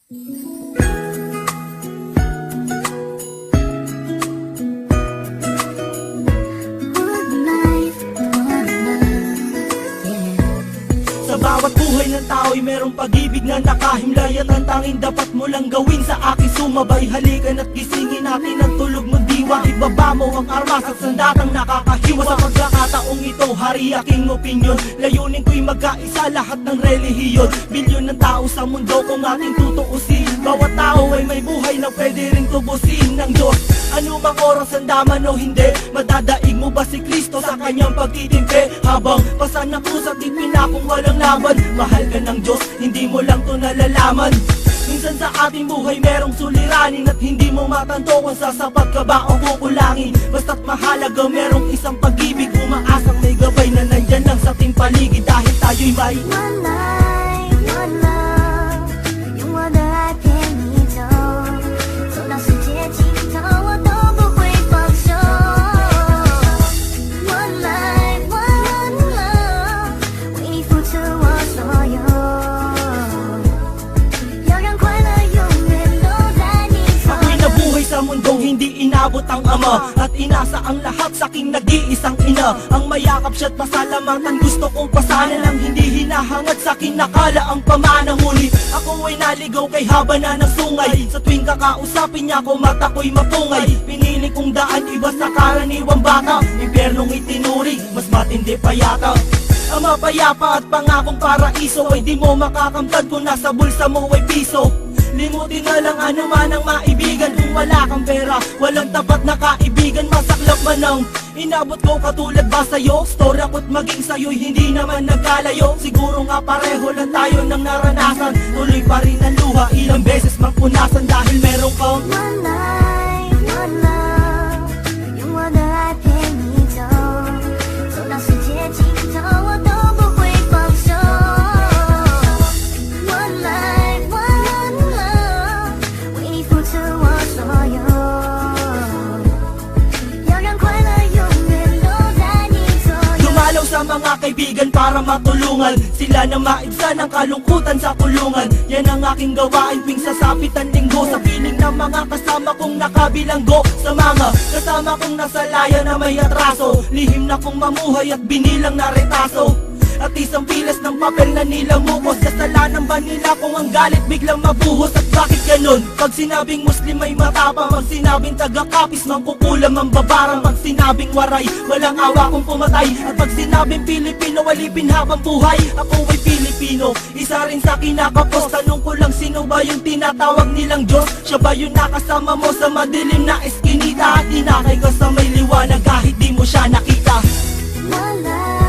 Sa bawat buhay ng tao'y merong pag-ibig na nakahimlay, at ang tanging dapat mo lang gawin sa aking sumabay. Halikan at gisingin natin ang tulog mong diwa. Ibaba mo ang armas at sandatang nakakahiwa. Sa pagkakataong ito, hari aking opinyon. Layunin ko'y magkaisa lahat ng relihiyon. Bilyon ng tao sa mundo kung ating tutuusin. Bawat tao ay may buhay na pwede rin tubusin ng Diyos. Ano mang oras ang daman o hindi, madadaig mo ba si Kristo sa kanyang pagtitimpi? Habang pasan na pusa at ipinakong walang laban, mahal ka ng Diyos, hindi mo lang to nalalaman. Minsan sa ating buhay merong suliranin, at hindi mo matanto kung sasapat ka ba o kukulangin. Basta't mahalaga merong isang pag-ibig, umaasang may gabay na nandyan lang sa ating paligid. Dahil tayo'y may one life, one love，用我的爱陪你走，走到世界尽头，我都不会放手。One life, one love，为你付出我所有，要让快乐永远都在你左右。 Ako'y nabuhay sa mundong hindi inabot ang ama, at inasa ang lahat sa aking nag-iisang ina. Ang mayakap siya't pasalamatan, gusto kong pasanan ang hindi hinahangad sa akin nakala ang pamana. Ngunit ako ay naligaw kay haba na ng sungay. Sa tuwing kakausapin niya ko, mata ko'y mapungay. Pinili kong daan iba sa karaniwang bata, impyernong itinuring, mas matindi pa yata. Ang mapayapa at pangakong paraiso ay di mo makakamtad kung nasa bulsa mo ay piso. Limutin na lang ano man ang maibigan, kung wala kang pera, walang tapat na kaibigan. Masaklap man ang inabot ko katulad ba sa'yo? Story ako't maging sa'yo'y hindi naman nagkalayo. Siguro nga pareho lang tayo ng naranasan, tuloy pa rin ang luha, ilang beses mang punasan. Dahil meron kang One life, one love，用我的爱陪你走，走到世界尽头，我都不会放手。One life, one love，为你付出我所有，要让快乐永远都在你左右。 dumalaw sa mga kaibigan para matulungan sila na maibsan ang kalungkutan sa kulungan. Yan ang aking gawain tuwing sasapit ang linggo, sa piling ng mga kasama kong nakabilanggo. Sa mga kasama kong nasa laya na may atraso, lihim na kong mamuhay at binilang na retaso. At isang pilas ng papel na nilamukos, kasalanan ba nila kung ang galit biglang mabuhos? At bakit ganun? Pag sinabing Muslim ay matapang, pag sinabing taga-kapis mangkukulam ang babarang, pag sinabing waray walang awa kung pumatay, at pag sinabing Pilipino walipin habang buhay. Ako ay Pilipino, isa rin sa kinakapos. Tanong ko lang, sino ba yung tinatawag nilang Diyos? Siya ba yung nakasama mo sa madilim na eskinita, at inakay ka sa may liwanag kahit di mo siya nakita? One life.